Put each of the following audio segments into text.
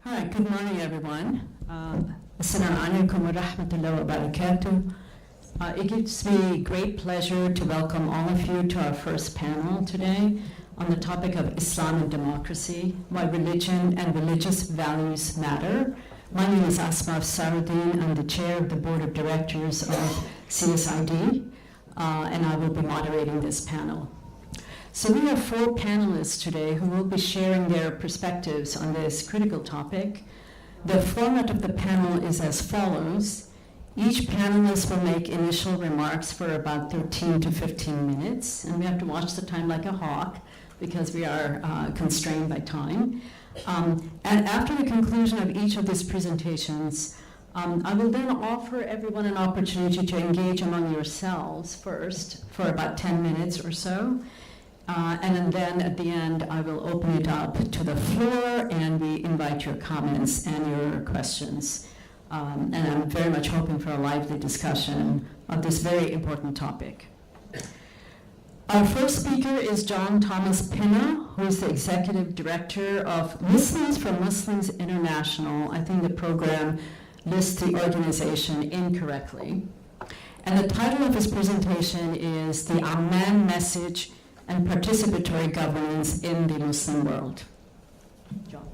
Hi, good morning, everyone. Assalamu alaikum wa rahmatullahi wa barakatuh. It gives me great pleasure to welcome all of you to our first panel today on the topic of Islam and democracy, why religion and religious values matter. My name is Asma Saruddin. I'm the chair of the board of directors of CSID, and I will be moderating this panel. So we have 4 panelists today who will be sharing their perspectives on this critical topic. The format of the panel is as follows. Each panelist will make initial remarks for about 13 to 15 minutes, and we have to watch the time like a hawk because we are constrained by time. And after the conclusion of each of these presentations, I will then offer everyone an opportunity to engage among yourselves first for about 10 minutes or so. And then at the end, I will open it up to the floor and we invite your comments and your questions. And I'm very much hoping for a lively discussion of this very important topic. Our first speaker is John Thomas Pinna, who is the Executive Director of Muslims for Muslims International. I think the program lists the organization incorrectly. And the title of his presentation is The Amman Message and Participatory Governance in the Muslim World. John.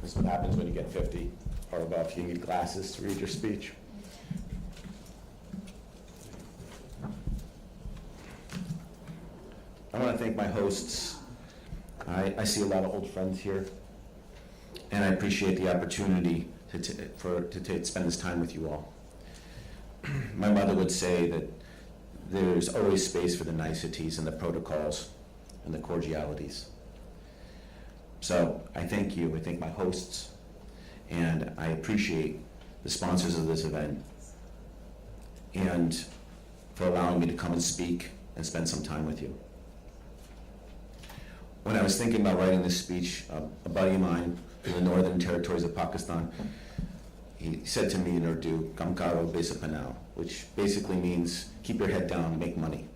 This is what happens when you get 50 or above. You need glasses to read your speech. I want to thank my hosts. I see a lot of old friends here, and I appreciate the opportunity to spend this time with you all. My mother would say that there's always space for the niceties and the protocols and the cordialities. So I thank you, I thank my hosts, and I appreciate the sponsors of this event and for allowing me to come and speak and spend some time with you. When I was thinking about writing this speech, a buddy of mine in the northern territories of Pakistan, he said to me in Urdu, "Kam karo besa panao," which basically means keep your head down, make money.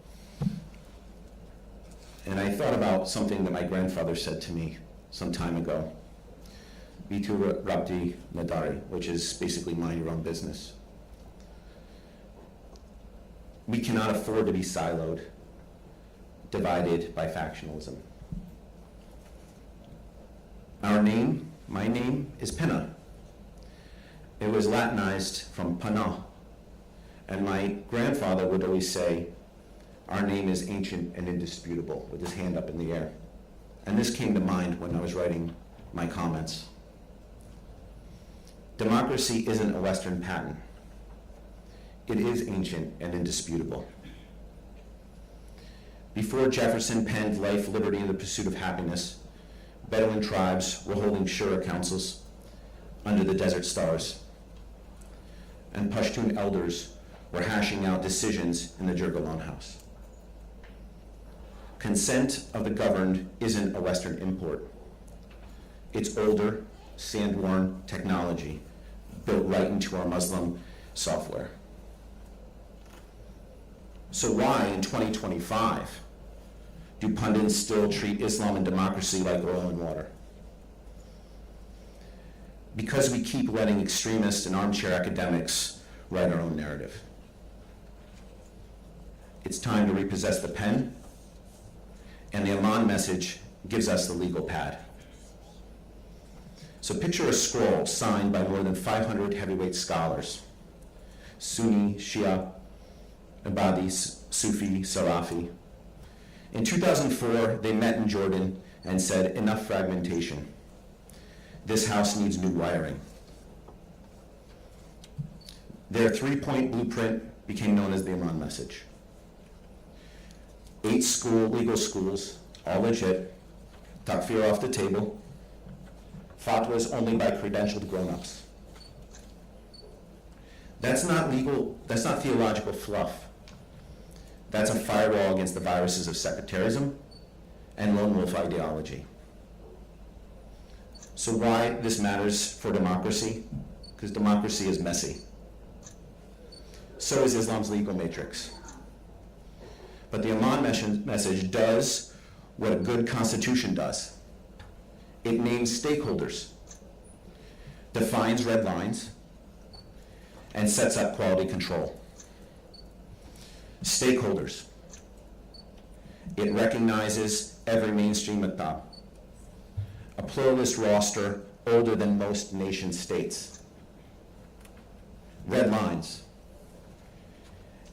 And I thought about something that my grandfather said to me some time ago, Bitu Rabdi Nadari, which is basically mind your own business. We cannot afford to be siloed, divided by factionalism. Our name, my name, is Pinna. It was Latinized from Pana, and my grandfather would always say, our name is ancient and indisputable, with his hand up in the air. And this came to mind when I was writing my comments. Democracy isn't a Western patent. It is ancient and indisputable. Before Jefferson penned Life, Liberty, and the Pursuit of Happiness, Bedouin tribes were holding shura councils under the desert stars, and Pashtun elders were hashing out decisions in the Jurgalan house. Consent of the governed isn't a Western import. It's older, sand-worn technology built right into our Muslim software. So why, in 2025, do pundits still treat Islam and democracy like oil and water? Because we keep letting extremists and armchair academics write our own narrative. It's time to repossess the pen, and the Amman message gives us the legal pad. So picture a scroll signed by more than 500 heavyweight scholars, Sunni, Shia, Ibadi, Sufi, Salafi. In 2004, they met in Jordan and said, enough fragmentation. This house needs new wiring. Their 3-point blueprint became known as the Amman message. 8 legal schools, all legit, takfir off the table, fatwas only by credentialed grown-ups. That's not theological fluff. That's a firewall against the viruses of sectarianism and lone wolf ideology. So why this matters for democracy? Because democracy is messy. So is Islam's legal matrix. But the Amman message does what a good constitution does. It names stakeholders, defines red lines, and sets up quality control. Stakeholders. It recognizes every mainstream maktab, a pluralist roster older than most nation states. Red lines.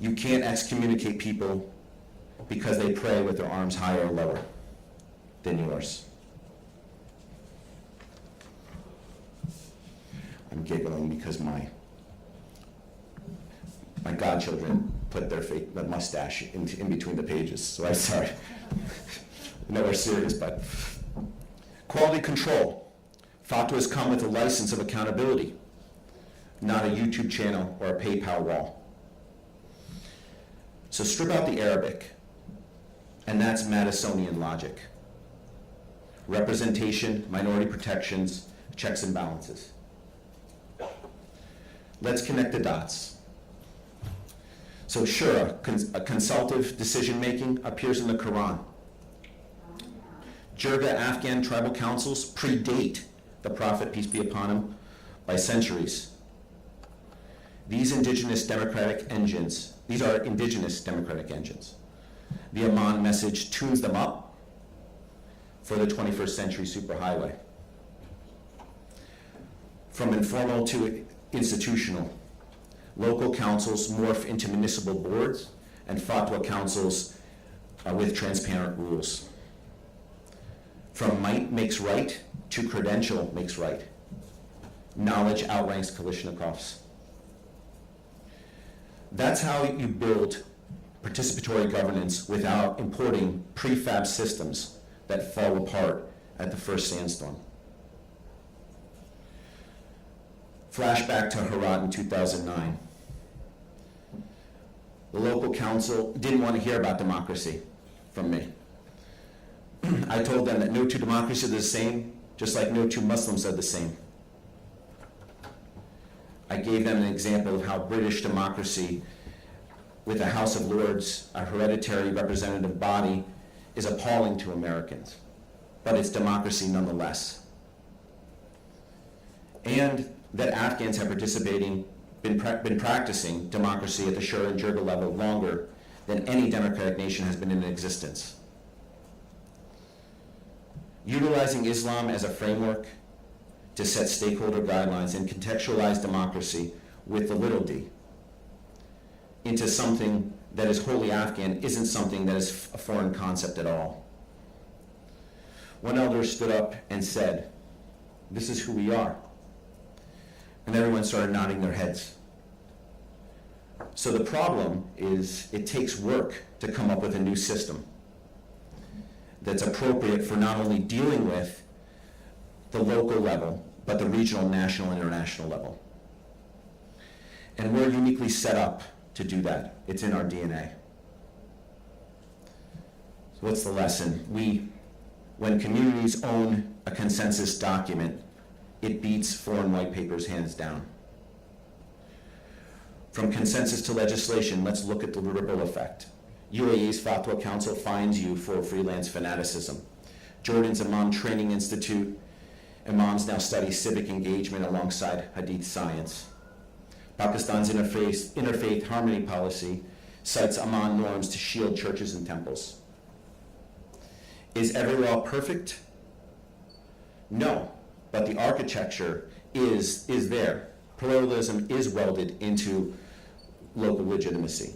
You can't excommunicate people because they pray with their arms higher or lower than yours. I'm giggling because my godchildren put their mustache in between the pages, so I'm sorry. No, we're serious, but quality control. Fatwas come with a license of accountability, not a YouTube channel or a PayPal wall. So strip out the Arabic, and that's Madisonian logic. Representation, minority protections, checks and balances. Let's connect the dots. So sure, a consultative decision-making appears in the Quran. Jirga Afghan tribal councils predate the Prophet, peace be upon him, by centuries. These are indigenous democratic engines. The Amman message tunes them up for the 21st century superhighway. From informal to institutional, local councils morph into municipal boards and fatwa councils with transparent rules. From might makes right to credential makes right. Knowledge outranks Kalashnikovs. That's how you build participatory governance without importing prefab systems that fall apart at the first sandstorm. Flashback to Herat in 2009. The local council didn't want to hear about democracy from me. I told them that no two democracies are the same, just like no two Muslims are the same. I gave them an example of how British democracy, with the House of Lords, a hereditary representative body, is appalling to Americans, but it's democracy nonetheless. And that Afghans have been practicing democracy at the Shura and Jirga level longer than any democratic nation has been in existence. Utilizing Islam as a framework to set stakeholder guidelines and contextualize democracy with the little d into something that is wholly Afghan isn't something that is a foreign concept at all. One elder stood up and said, "This is who we are." And everyone started nodding their heads. So the problem is it takes work to come up with a new system that's appropriate for not only dealing with the local level, but the regional, national, and international level. And we're uniquely set up to do that. It's in our DNA. So what's the lesson? When communities own a consensus document, it beats foreign white papers hands down. From consensus to legislation, let's look at the ripple effect. UAE's Fatwa Council fines you for freelance fanaticism. Jordan's Imam Training Institute, imams now study civic engagement alongside Hadith science. Pakistan's interfaith harmony policy cites Amman norms to shield churches and temples. Is every law perfect? No, but the architecture is there. Pluralism is welded into local legitimacy.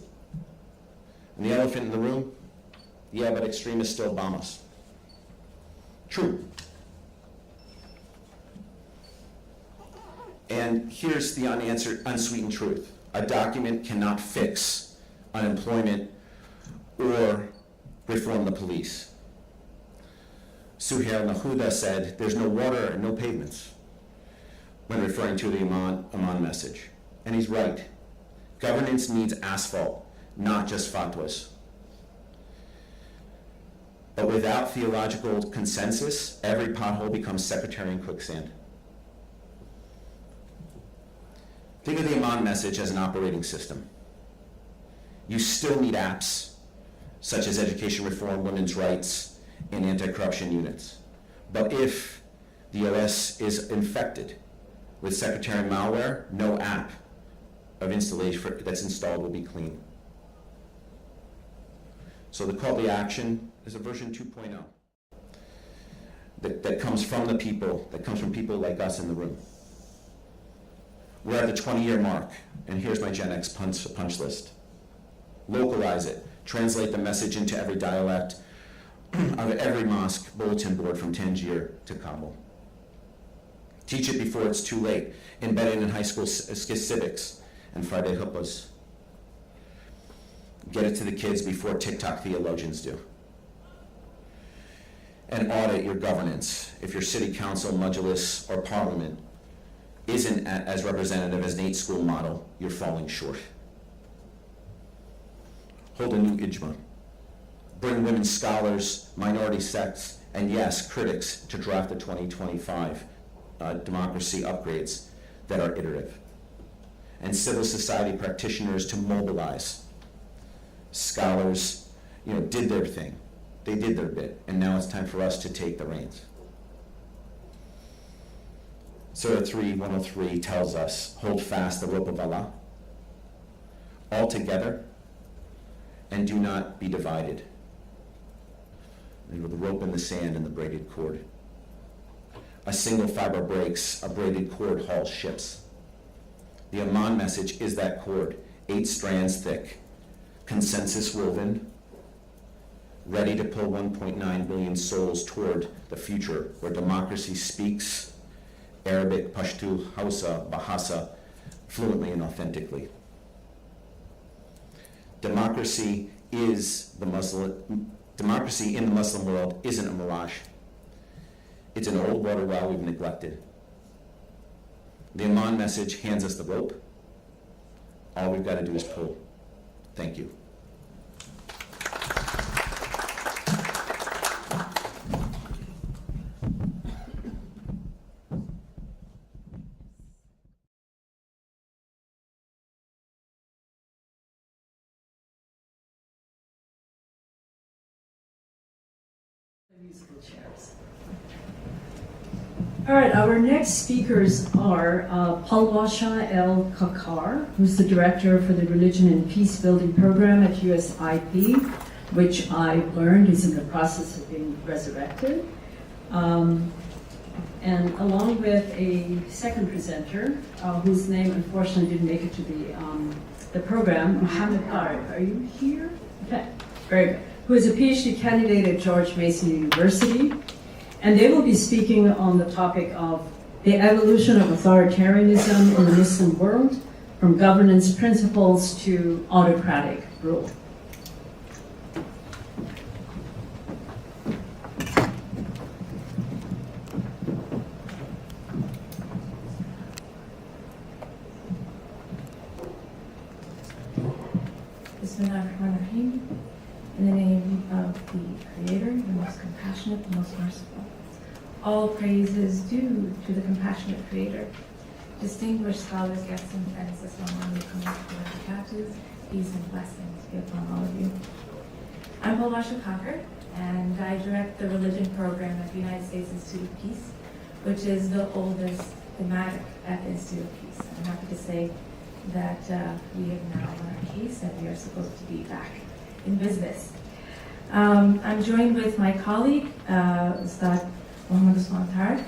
And the elephant in the room? Yeah, but extremists still bomb us. True. And here's the unanswered, unsweetened truth. A document cannot fix unemployment or reform the police. Suhail Nahuda said, "There's no water and no pavements," when referring to the Amman message. And he's right. Governance needs asphalt, not just fatwas. But without theological consensus, every pothole becomes sectarian quicksand. Think of the Amman message as an operating system. You still need apps, such as education reform, women's rights, and anti-corruption units. But if the OS is infected with sectarian malware, no app of installation that's installed will be clean. So the call to action is a version 2.0 that comes from the people, that comes from people like us in the room. We're at the 20-year mark, and here's my Gen X punch list. Localize it. Translate the message into every dialect of every mosque bulletin board from Tangier to Kabul. Teach it before it's too late. Embed it in high school civics and Friday huppahs. Get it to the kids before TikTok theologians do. And audit your governance. If your city council, majlis, or parliament isn't as representative as Nate's school model, you're falling short. Hold a new ijma. Bring women scholars, minority sects, and yes, critics to draft the 2025 democracy upgrades that are iterative. And civil society practitioners to mobilize. Scholars, did their thing. They did their bit, and now it's time for us to take the reins. Surah 3:103 tells us, hold fast the rope of Allah, all together, and do not be divided. And with the rope in the sand and the braided cord. A single fiber breaks, a braided cord hauls ships. The Aman message is that cord, 8 strands thick, consensus woven, ready to pull 1.9 billion souls toward the future where democracy speaks Arabic, Pashto, Hausa, Bahasa fluently and authentically. Democracy in the Muslim world isn't a mirage. It's an old water well we've neglected. The Aman message hands us the rope. All we've got to do is pull. Thank you. Musical chairs. All right, our next speakers are Palwasha El Kakar, who's the director for the Religion and Peace Building Program at CSID, which I learned is in the process of being resurrected. And along with a second presenter, whose name unfortunately didn't make it to the program, Mohammed Are you here? Okay, very good. Who is a PhD candidate at George Mason University. And they will be speaking on the topic of the evolution of authoritarianism in the Muslim world, from governance principles to autocratic rule. Bismillahirrahmanirrahim. In the name of the Creator, the most compassionate, the most merciful. All praise is due to the compassionate Creator. Distinguished scholars, guests, and friends, Assalamu alaikum wa barakatuh. Peace and blessings be upon all of you. I'm Palwasha Kakar, and I direct the religion program at the United States Institute of Peace, which is the oldest thematic at the Institute of Peace. I'm happy to say that we have now won our case and we are supposed to be back in business. I'm joined with my colleague, Ustad Muhammad Usman Tarek.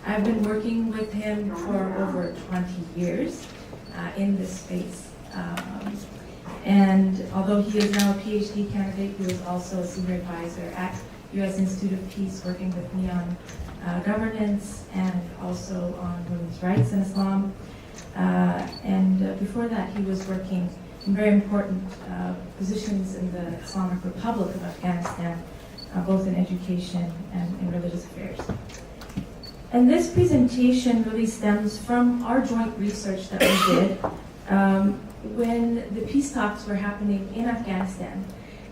I've been working with him for over 20 years in this space. And although he is now a PhD candidate, he was also a senior advisor at U.S. Institute of Peace, working with me on governance and also on women's rights in Islam. And before that, he was working in very important positions in the Islamic Republic of Afghanistan, both in education and in religious affairs. And this presentation really stems from our joint research that we did when the peace talks were happening in Afghanistan.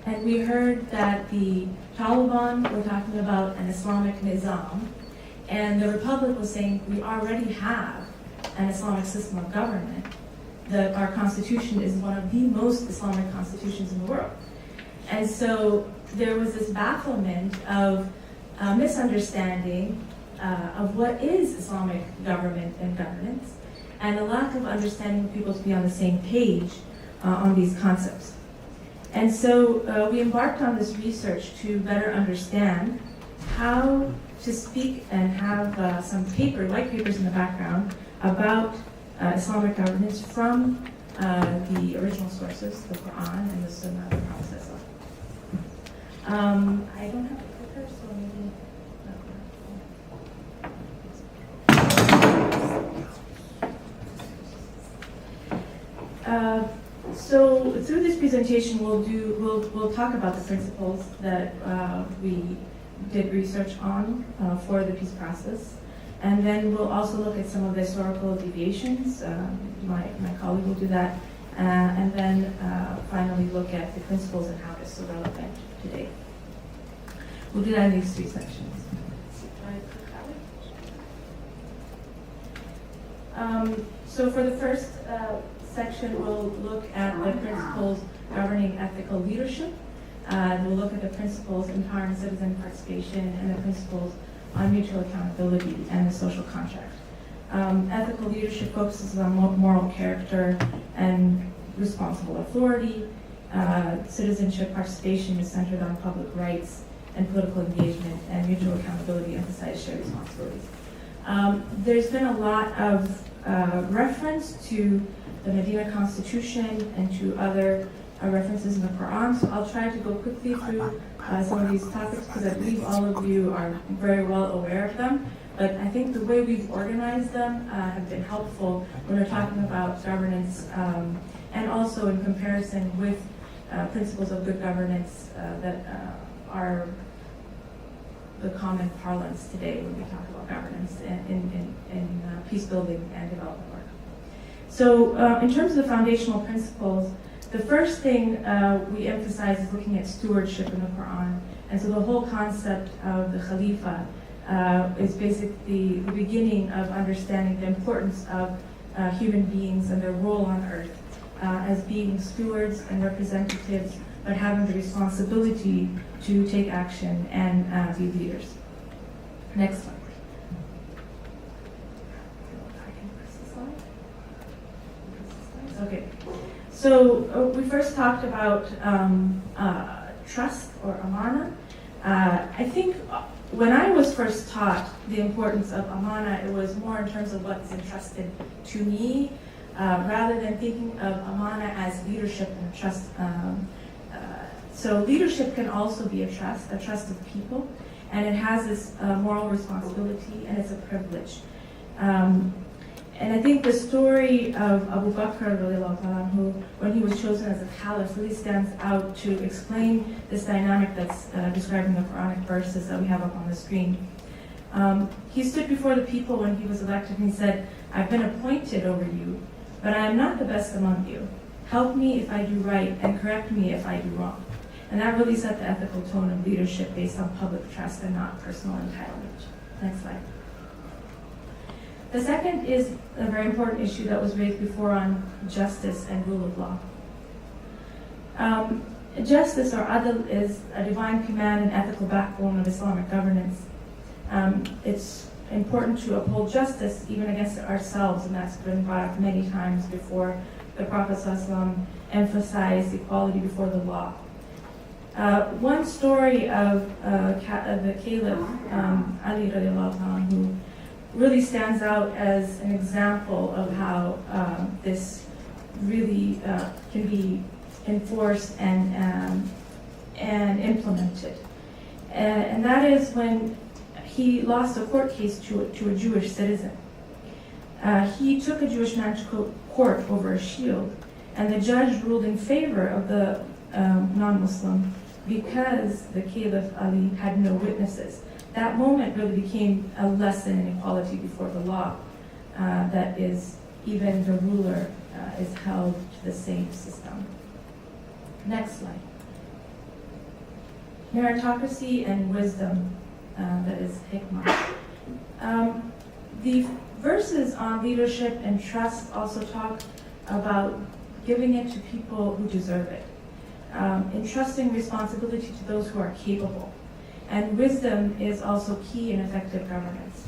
And we heard that the Taliban were talking about an Islamic Nizam, and the Republic was saying we already have an Islamic system of government. Our constitution is one of the most Islamic constitutions in the world. And so there was this bafflement of misunderstanding of what is Islamic government and governance, and a lack of understanding of people to be on the same page on these concepts. And so we embarked on this research to better understand how to speak and have some white papers in the background about Islamic governance from the original sources, the Quran and the Sunnah, the Prophet. I don't have a clicker, so maybe. So through this presentation, we'll talk about the principles that we did research on for the peace process, and then we'll also look at some of the historical deviations. My colleague will do that, and then finally look at the principles and how it's so relevant today. We'll do that in these 3 sections. So for the first section, we'll look at the principles governing ethical leadership. We'll look at the principles empowering citizen participation and the principles on mutual accountability and the social contract. Ethical leadership focuses on moral character and responsible authority. Citizenship participation is centered on public rights and political engagement, and mutual accountability emphasizes shared responsibilities. There's been a lot of reference to the Medina Constitution and to other references in the Quran, so I'll try to go quickly through some of these topics because I believe all of you are very well aware of them. But I think the way we've organized them have been helpful when we're talking about governance and also in comparison with principles of good governance that are the common parlance today when we talk about governance in peace building and development work. So in terms of the foundational principles, the first thing we emphasize is looking at stewardship in the Quran. And so the whole concept of the Khalifa is basically the beginning of understanding the importance of human beings and their role on earth as being stewards and representatives, but having the responsibility to take action and be leaders. Next slide. Okay, so we first talked about trust or amana. I think when I was first taught the importance of amana, it was more in terms of what's entrusted to me, rather than thinking of amana as leadership and trust. So leadership can also be a trust of people, and it has this moral responsibility, and it's a privilege. And I think the story of Abu Bakr, who, when he was chosen as a caliph, really stands out to explain this dynamic that's described in the Quranic verses that we have up on the screen. He stood before the people when he was elected, and he said, "I've been appointed over you, but I am not the best among you. Help me if I do right, and correct me if I do wrong." And that really set the ethical tone of leadership based on public trust and not personal entitlement. Next slide. The second is a very important issue that was raised before on justice and rule of law. Justice, or adl, is a divine command and ethical backbone of Islamic governance. It's important to uphold justice even against ourselves, and that's been brought up many times before. The Prophet ﷺ emphasized equality before the law. One story of the Caliph Ali radiallahu anhu, who really stands out as an example of how this really can be enforced and implemented. And that is when he lost a court case to a Jewish citizen. He took a Jewish man to court over a shield, and the judge ruled in favor of the non-Muslim because the Caliph Ali had no witnesses. That moment really became a lesson in equality before the law, that is, even the ruler is held to the same system. Next slide. Meritocracy and wisdom, that is hikmah. The verses on leadership and trust also talk about giving it to people who deserve it. entrusting responsibility to those who are capable. And wisdom is also key in effective governance.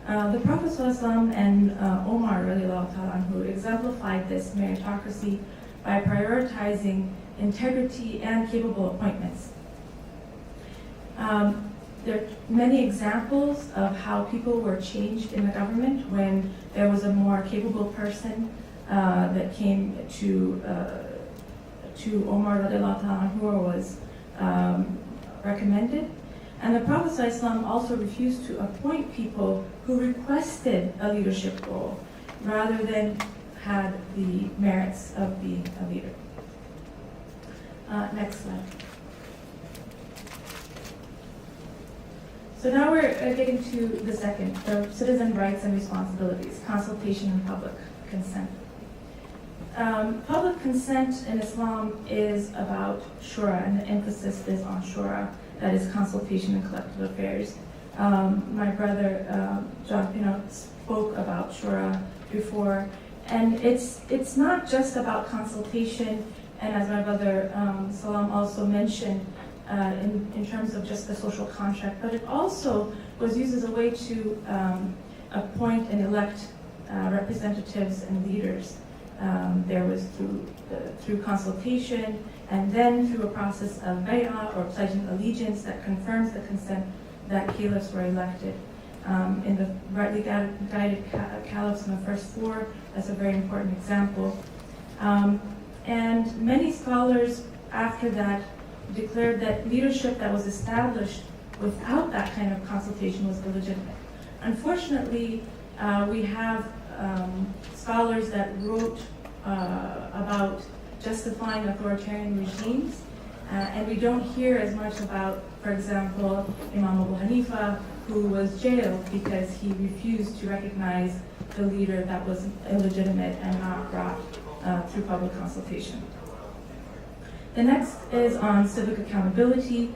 The Prophet ﷺ and Omar radiallahu ta'ala anhu exemplified this meritocracy by prioritizing integrity and capable appointments. There are many examples of how people were changed in the government when there was a more capable person that came to Omar radiallahu ta'ala anhu or was recommended. And the Prophet ﷺ also refused to appoint people who requested a leadership role rather than had the merits of being a leader. Next slide. So now we're getting to the second, the citizen rights and responsibilities, consultation and public consent. Public consent in Islam is about shura, and the emphasis is on shura, that is consultation and collective affairs. My brother John Pinot spoke about shura before, and it's not just about consultation, and as my brother Salam also mentioned, in terms of just the social contract, but it also was used as a way to appoint and elect representatives and leaders. There was through consultation, and then through a process of bay'ah, or pledging allegiance, that confirms the consent that caliphs were elected. In the rightly guided caliphs in the first four, that's a very important example. And many scholars after that declared that leadership that was established without that kind of consultation was illegitimate. Unfortunately, we have scholars that wrote about justifying authoritarian regimes, and we don't hear as much about, for example, Imam Abu Hanifa, who was jailed because he refused to recognize the leader that was illegitimate and not brought through public consultation. The next is on civic accountability.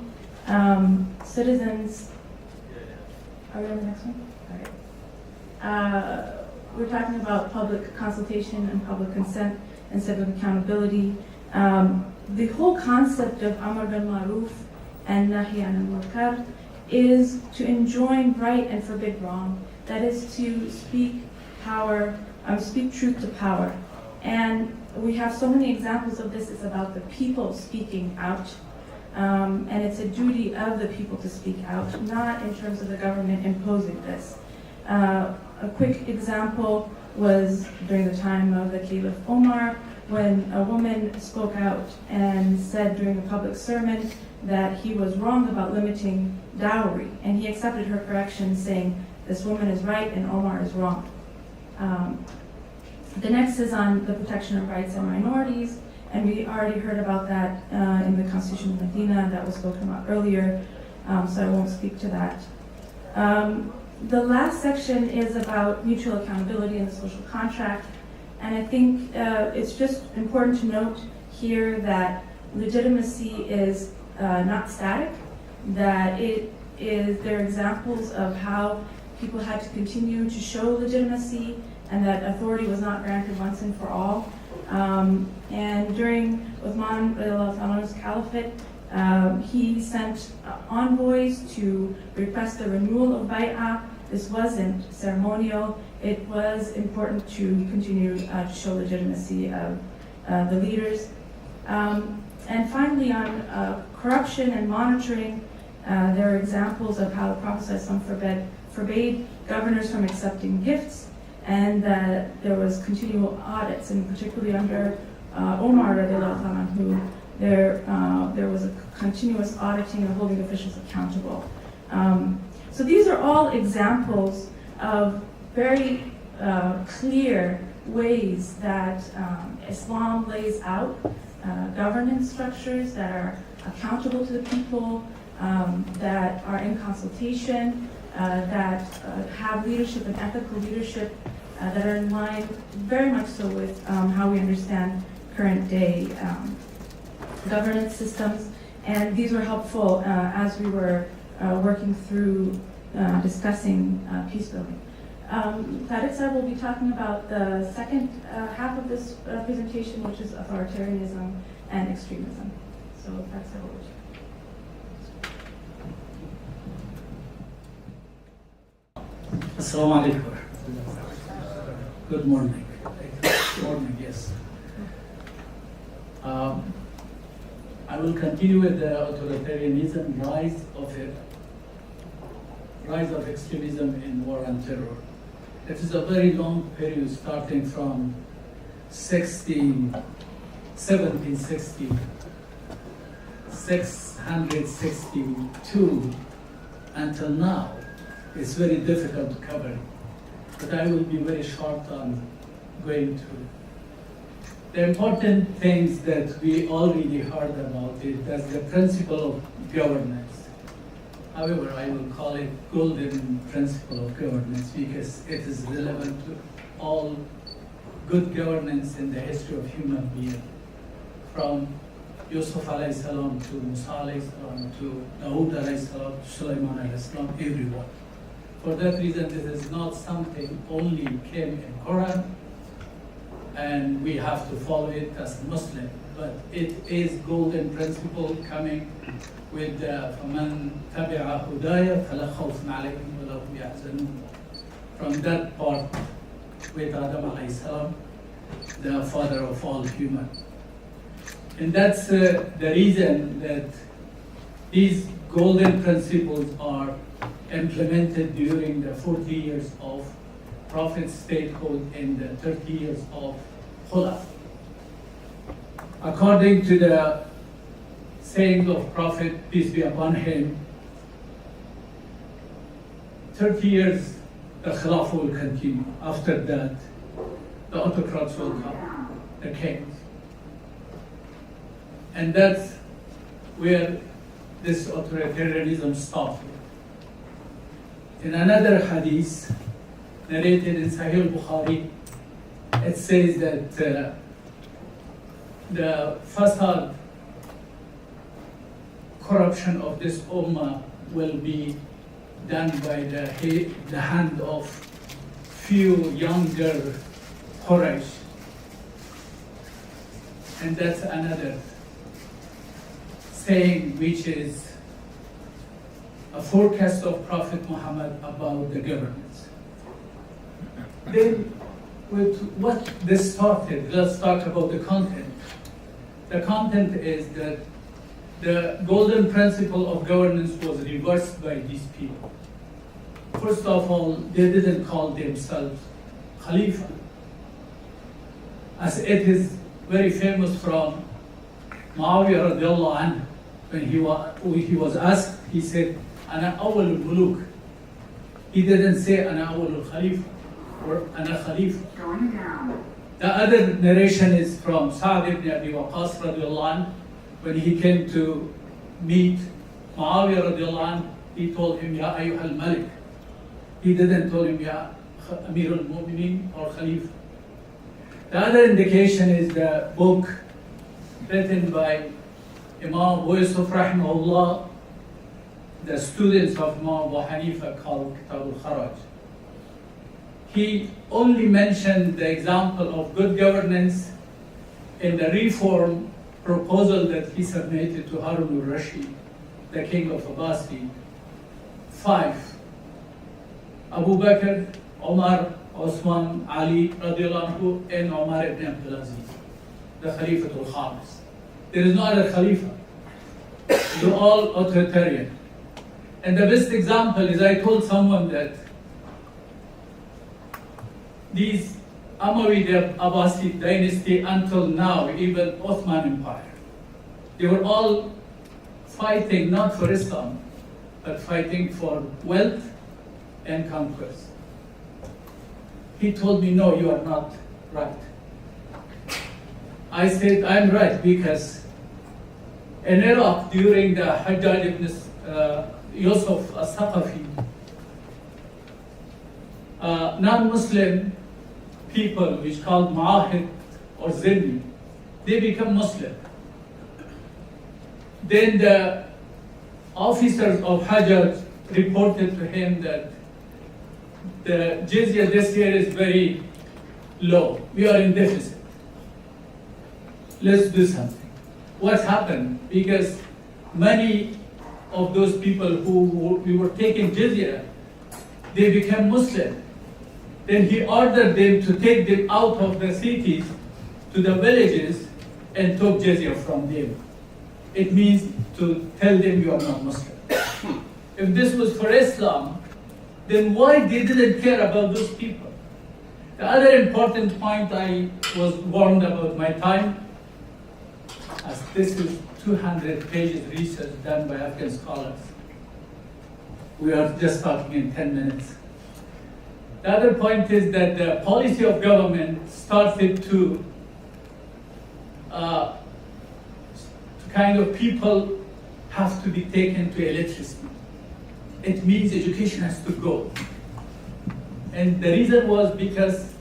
Citizens, are we on the next one? All right. We're talking about public consultation and public consent and civic accountability. The whole concept of Amr bil Ma'ruf and Nahi anil Munkar is to enjoin right and forbid wrong. That is to speak truth to power. And we have so many examples of this. It's about the people speaking out. And it's a duty of the people to speak out, not in terms of the government imposing this. A quick example was during the time of the Caliph Omar, when a woman spoke out and said during a public sermon that he was wrong about limiting dowry, and he accepted her correction, saying this woman is right and Omar is wrong. The next is on the protection of rights and minorities, and we already heard about that in the Constitution of Medina that was spoken about earlier, so I won't speak to that. The last section is about mutual accountability in the social contract, and I think it's just important to note here that legitimacy is not static, that there are examples of how people had to continue to show legitimacy, and that authority was not granted once and for all. And during Uthman's caliphate, he sent envoys to request the renewal of bay'ah. This wasn't ceremonial. It was important to continue to show legitimacy of the leaders. And finally, on corruption and monitoring, there are examples of how the Prophet ﷺ forbade governors from accepting gifts, and that there was continual audits, and particularly under Omar radiallahu anhu, there was a continuous auditing and holding officials accountable. So these are all examples of very clear ways that Islam lays out governance structures that are accountable to the people, that are in consultation, that have leadership and ethical leadership that are in line very much so with how we understand current day governance systems. And these were helpful as we were working through discussing peace building. Tariq sir will be talking about the second half of this presentation, which is authoritarianism and extremism. So that's our wish. Assalamu alaikum. Good morning. Good morning, yes. I will continue with the authoritarianism, rise of extremism in war and terror. It is a very long period starting from 662 until now. It's very difficult to cover, but I will be very short on going through. The important things that we already heard about it, that's the principle of governance. However, I will call it golden principle of governance because it is relevant to all good governance in the history of human being, from Yusuf alayhi salam to Musa alayhi salam to Dawood alayhi salam to Sulaiman alayhi salam, everyone. For that reason, this is not something only came in Quran, and we have to follow it as a Muslim, but it is golden principle coming with فَمَنْ تَبِعَ هُدَايَ فَلَا خَوْفٌ عَلَيْهِمْ وَلَا هُمْ يَحْزَنُونَ. From that part with Adam alayhi salam, the father of all human. And that's the reason that these golden principles are implemented during the 40 years of Prophet's statehood and the 30 years of Khulaf. According to the saying of Prophet, peace be upon him, 30 years the Khilafah will continue. After that, the autocrats will come, the kings. And that's where this authoritarianism started. In another hadith narrated in Sahih al-Bukhari, it says that the fasad, corruption of this ummah will be done by the hand of few younger Quraysh. And that's another saying which is a forecast of Prophet Muhammad about the governance. Then, with what this started, let's talk about the content. The content is that the golden principle of governance was reversed by these people. First of all, they didn't call themselves Khalifa. As it is very famous from Muawiyah radiallahu anhu, when he was asked, he said, Ana awwal al-muluk. He didn't say Ana awwal al-Khalifa or Ana Khalifa. The other narration is from Sa'd ibn Abi Waqqas radiallahu anhu. When he came to meet Muawiyah radiallahu anhu, he told him, Ya ayyuha al-Malik. He didn't tell him, Ya Amir al-Mu'mineen or Khalifa. The other indication is the book written by Imam Abu Yusuf rahimahullah, the students of Imam Abu Hanifa, called Kitab al-Kharaj. He only mentioned the example of good governance in the reform proposal that he submitted to Harun al-Rashid, the king of Abbasi. 5. Abu Bakr, Omar, Osman, Ali, radiallahu anhu, and Omar ibn Abdul Aziz, the Khalifa al-Khamis. There is no other Khalifa. They're all authoritarian. And the best example is, I told someone that these Umayyad Abbasid dynasty until now, even Ottoman Empire, they were all fighting not for Islam, but fighting for wealth and conquest. He told me, no, you are not right. I said, I'm right, because in Iraq, during the Hajjaj ibn Yusuf al-Thaqafi, non-Muslim people, which called Ma'ahid or Zimmi, they become Muslim. Then the officers of Hajjaj reported to him that the jizya this year is very low. We are in deficit. Let's do something. what happened, because many of those people who we were taking jizya, they became Muslim. Then he ordered them to take them out of the cities to the villages and took jizya from them. It means to tell them you are not Muslim. If this was for Islam, then why they didn't care about those people? The other important point, I was warned about my time, as this is 200 pages research done by Afghan scholars. We are just talking in 10 minutes. The other point is that the policy of government started to kind of people have to be taken to illiteracy. It means education has to go. And the reason was because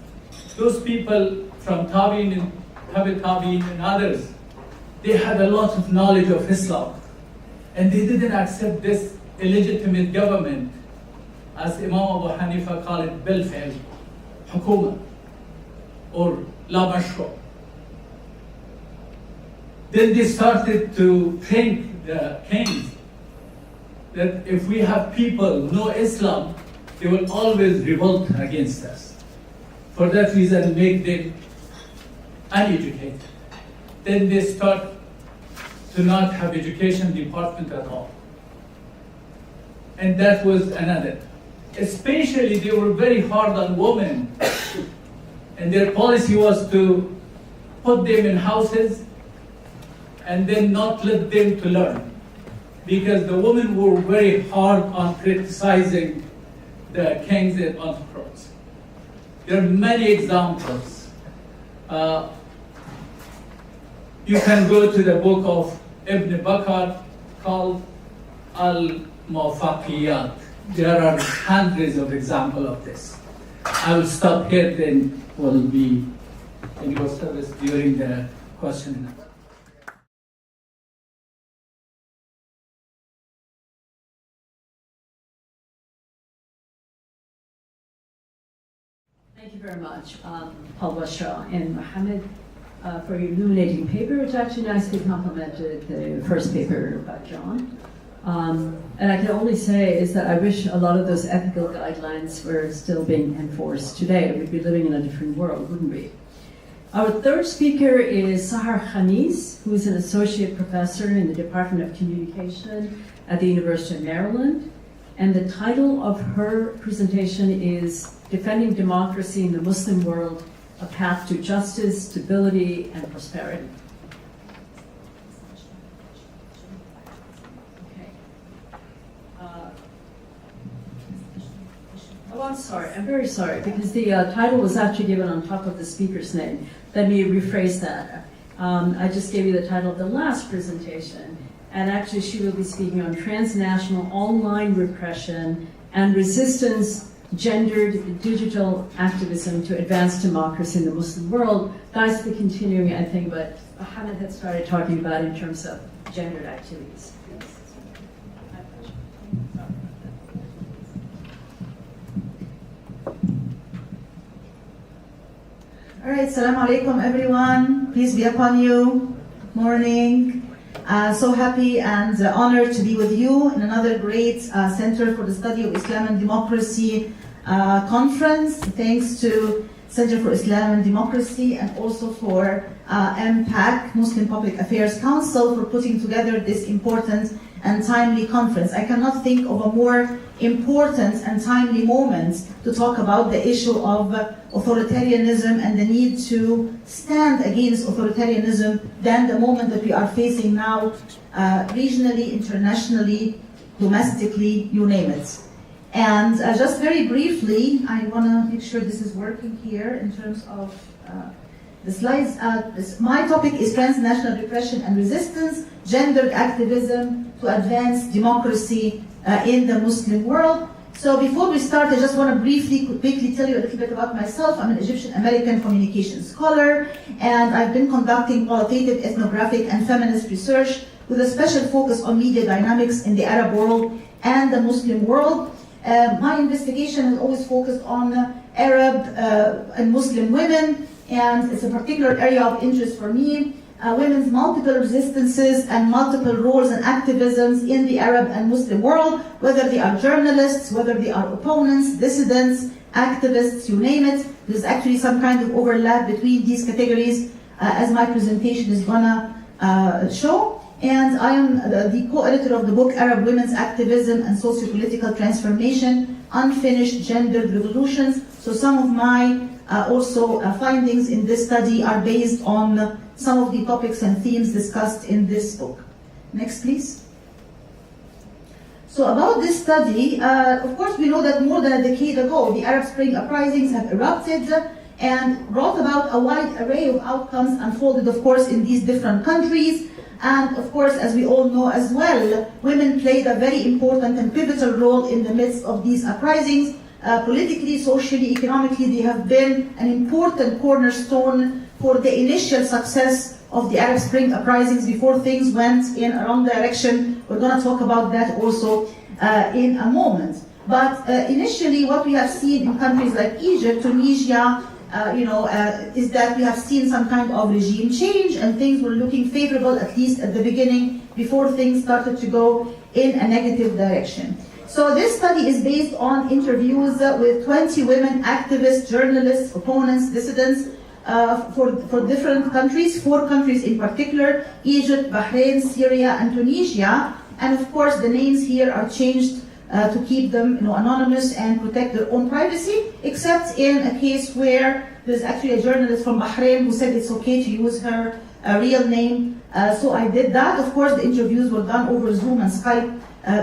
those people from Tabi'in and Tabi'in and others, they had a lot of knowledge of Islam. And they didn't accept this illegitimate government, as Imam Abu Hanifa called it, Bilfil, Hukuma, or La Mashru. Then they started to think, the kings, that if we have people know Islam, they will always revolt against us. For that reason, make them uneducated. Then they start to not have education department at all. And that was another. Especially they were very hard on women. And their policy was to put them in houses and then not let them to learn. Because the women were very hard on criticizing the kings and emperors. There are many examples. You can go to the book of Ibn Bakr called Al-Mawfaqiyat. There are hundreds of examples of this. I will stop here, then we'll be in your service during the question and answer. Thank you very much, Paul Bashar and Mohammed, for your illuminating paper, which actually nicely complemented the first paper by John. And I can only say is that I wish a lot of those ethical guidelines were still being enforced today. We'd be living in a different world, wouldn't we? Our third speaker is Sahar Khamis, who is an associate professor in the Department of Communication at the University of Maryland. And the title of her presentation is Defending Democracy in the Muslim World, A Path to Justice, Stability, and Prosperity. Okay. Oh, I'm sorry. I'm very sorry, because the title was actually given on top of the speaker's name. Let me rephrase that. I just gave you the title of the last presentation. And actually, she will be speaking on transnational online repression and resistance, gendered digital activism to advance democracy in the Muslim world. That's the continuing, I think, but Mohammed had started talking about in terms of gendered activities. All right, Assalamu alaikum everyone. Peace be upon you. Morning. So happy and honored to be with you in another great Center for the Study of Islam and Democracy conference. Thanks to Center for Islam and Democracy and also for MPAC, Muslim Public Affairs Council, for putting together this important and timely conference. I cannot think of a more important and timely moment to talk about the issue of authoritarianism and the need to stand against authoritarianism than the moment that we are facing now, regionally, internationally, domestically, you name it. And just very briefly, I want to make sure this is working here in terms of the slides. My topic is transnational repression and resistance, gendered activism to advance democracy in the Muslim world. So before we start, I just want to quickly tell you a little bit about myself. I'm an Egyptian-American communications scholar, and I've been conducting qualitative, ethnographic, and feminist research with a special focus on media dynamics in the Arab world and the Muslim world. My investigation has always focused on Arab and Muslim women, and it's a particular area of interest for me. women's multiple resistances and multiple roles and activisms in the Arab and Muslim world, whether they are journalists, whether they are opponents, dissidents, activists, you name it. There's actually some kind of overlap between these categories, as my presentation is gonna show. And I am the co-editor of the book Arab Women's Activism and Socio-Political Transformation, Unfinished Gendered Revolutions. So some of my findings in this study are based on some of the topics and themes discussed in this book. Next, please. So about this study, of course we know that more than a decade ago, the Arab Spring uprisings have erupted and brought about a wide array of outcomes unfolded, of course, in these different countries. And of course, as we all know as well, women played a very important and pivotal role in the midst of these uprisings. Politically, socially, economically, they have been an important cornerstone for the initial success of the Arab Spring uprisings before things went in a wrong direction. We're going to talk about that also in a moment. But initially, what we have seen in countries like Egypt, Tunisia, is that we have seen some kind of regime change and things were looking favorable, at least at the beginning, before things started to go in a negative direction. So this study is based on interviews with 20 women activists, journalists, opponents, dissidents for different countries, 4 countries in particular, Egypt, Bahrain, Syria, and Tunisia. And of course, the names here are changed to keep them anonymous and protect their own privacy, except in a case where there's actually a journalist from Bahrain who said it's okay to use her real name. So I did that. Of course, the interviews were done over Zoom and Skype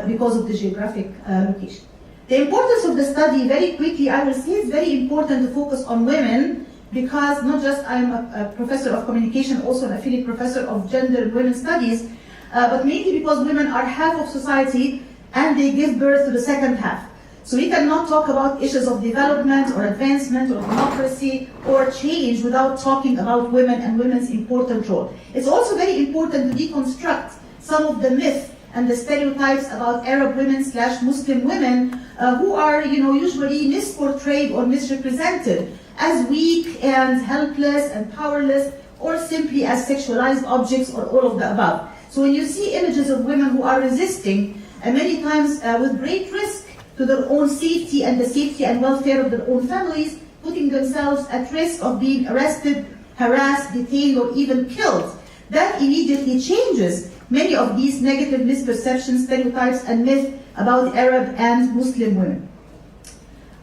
because of the geographic location. The importance of the study, very quickly, I will say it's very important to focus on women because not just I'm a professor of communication, also an affiliate professor of gender and women's studies, but mainly because women are half of society and they give birth to the second half. So we cannot talk about issues of development or advancement or democracy or change without talking about women and women's important role. It's also very important to deconstruct some of the myths and the stereotypes about Arab women / Muslim women who are usually misportrayed or misrepresented as weak and helpless and powerless or simply as sexualized objects or all of the above. So when you see images of women who are resisting, and many times with great risk to their own safety and the safety and welfare of their own families, putting themselves at risk of being arrested, harassed, detained, or even killed, that immediately changes many of these negative misperceptions, stereotypes, and myths about Arab and Muslim women.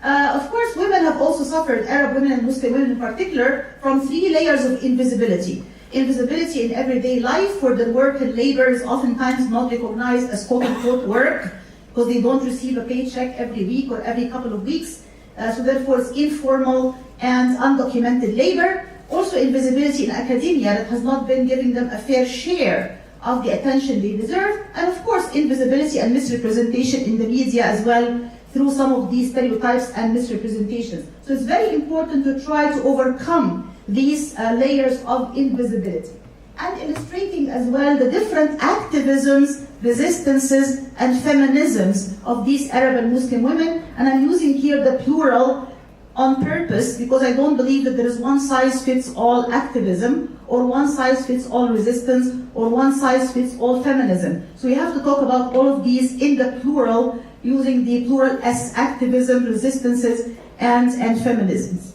Of course, women have also suffered, Arab women and Muslim women in particular, from 3 layers of invisibility. Invisibility in everyday life, for their work and labor is oftentimes not recognized as quote-unquote work, because they don't receive a paycheck every week or every couple of weeks. So therefore it's informal and undocumented labor. Also invisibility in academia that has not been giving them a fair share of the attention they deserve. And of course invisibility and misrepresentation in the media as well through some of these stereotypes and misrepresentations. So it's very important to try to overcome these layers of invisibility, and illustrating as well the different activisms, resistances, and feminisms of these Arab and Muslim women. And I'm using here the plural on purpose because I don't believe that there is one size fits all activism or one size fits all resistance or one size fits all feminism. So we have to talk about all of these in the plural, using the plural as activism, resistances, and feminisms.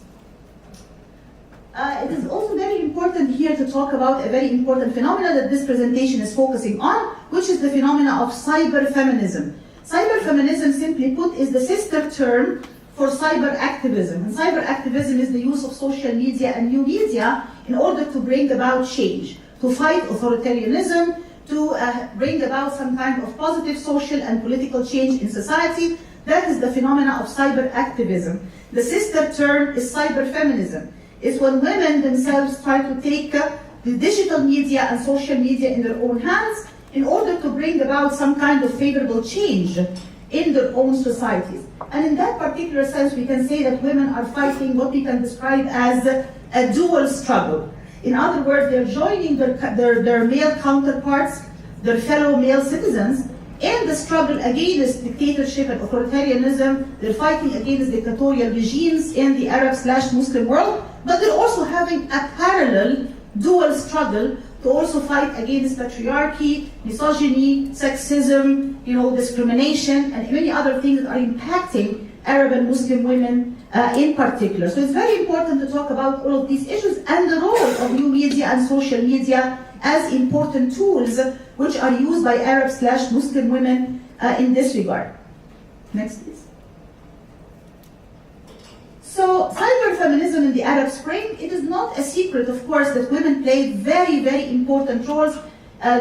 It is also very important here to talk about a very important phenomenon that this presentation is focusing on, which is the phenomena of cyberfeminism. Cyberfeminism, simply put, is the sister term for cyber activism. And cyber activism is the use of social media and new media in order to bring about change, to fight authoritarianism, to bring about some kind of positive social and political change in society. That is the phenomena of cyber activism. The sister term is cyberfeminism. It's when women themselves try to take the digital media and social media in their own hands in order to bring about some kind of favorable change in their own societies. And in that particular sense, we can say that women are fighting what we can describe as a dual struggle. In other words, they're joining their male counterparts, their fellow male citizens, in the struggle against dictatorship and authoritarianism. They're fighting against dictatorial regimes in the Arab / Muslim world, but they're also having a parallel dual struggle to also fight against patriarchy, misogyny, sexism, discrimination, and many other things that are impacting Arab and Muslim women in particular. So it's very important to talk about all of these issues and the role of new media and social media as important tools which are used by Arab/Muslim women in this regard. Next, please. So, cyberfeminism in the Arab Spring, it is not a secret, of course, that women played very, very important roles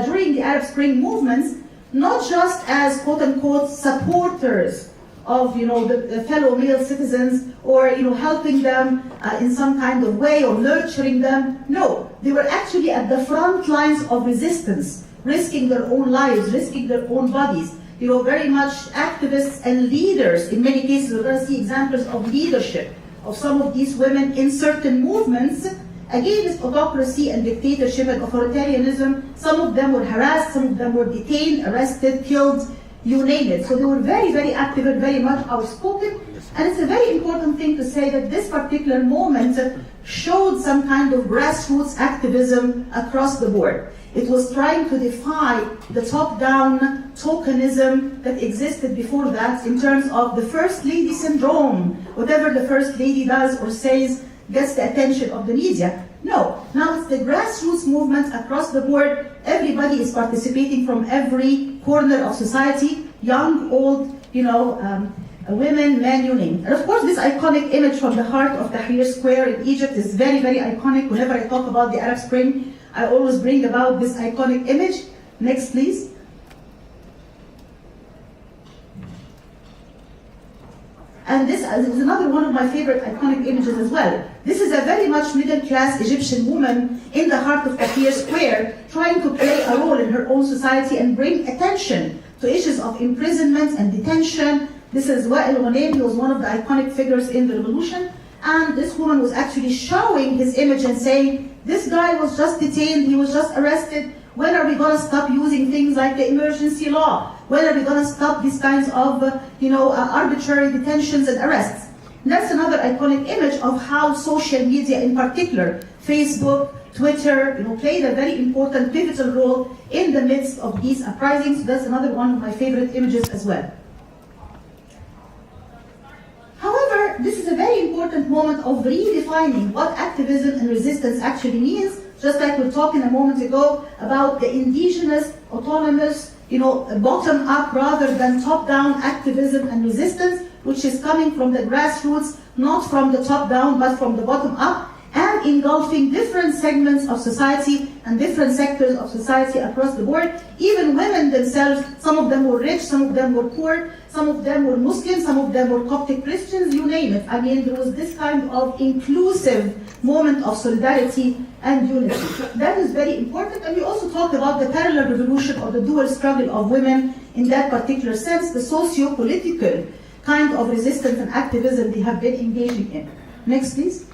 during the Arab Spring movements, not just as quote-unquote supporters of the fellow male citizens or helping them in some kind of way or nurturing them. No, they were actually at the front lines of resistance, risking their own lives, risking their own bodies. Very much activists and leaders. In many cases, we're going to see examples of leadership of some of these women in certain movements against autocracy and dictatorship and authoritarianism. Some of them were harassed, some of them were detained, arrested, killed, you name it. So they were very, very active and very much outspoken. And it's a very important thing to say that this particular moment showed some kind of grassroots activism across the board. It was trying to defy the top-down tokenism that existed before that in terms of the First Lady syndrome. Whatever the First Lady does or says gets the attention of the media. No, now it's the grassroots movement across the board. Everybody is participating from every corner of society, young, old, women, men, you name it. And of course, this iconic image from the heart of Tahrir Square in Egypt is very, very iconic. Whenever I talk about the Arab Spring, I always bring about this iconic image. Next, please. And this is another one of my favorite iconic images as well. This is a very much middle-class Egyptian woman in the heart of Tahrir Square, trying to play a role in her own society and bring attention to issues of imprisonment and detention. This is Wa'il Ghunaim. He was one of the iconic figures in the revolution. And this woman was actually showing his image and saying, this guy was just detained, he was just arrested. When are we going to stop using things like the emergency law? When are we going to stop these kinds of, arbitrary detentions and arrests? And that's another iconic image of how social media in particular, Facebook, Twitter, played a very important pivotal role in the midst of these uprisings. That's another one of my favorite images as well. However, this is a very important moment of redefining what activism and resistance actually means, just like we talked a moment ago about the indigenous, autonomous, bottom-up rather than top-down activism and resistance, which is coming from the grassroots, not from the top-down, but from the bottom-up, and engulfing different segments of society and different sectors of society across the board. Even women themselves, some of them were rich, some of them were poor, some of them were Muslims, some of them were Coptic Christians, you name it. I mean, there was this kind of inclusive moment of solidarity and unity. That is very important. And we also talked about the parallel revolution or the dual struggle of women in that particular sense, the socio-political kind of resistance and activism they have been engaging in. Next, please.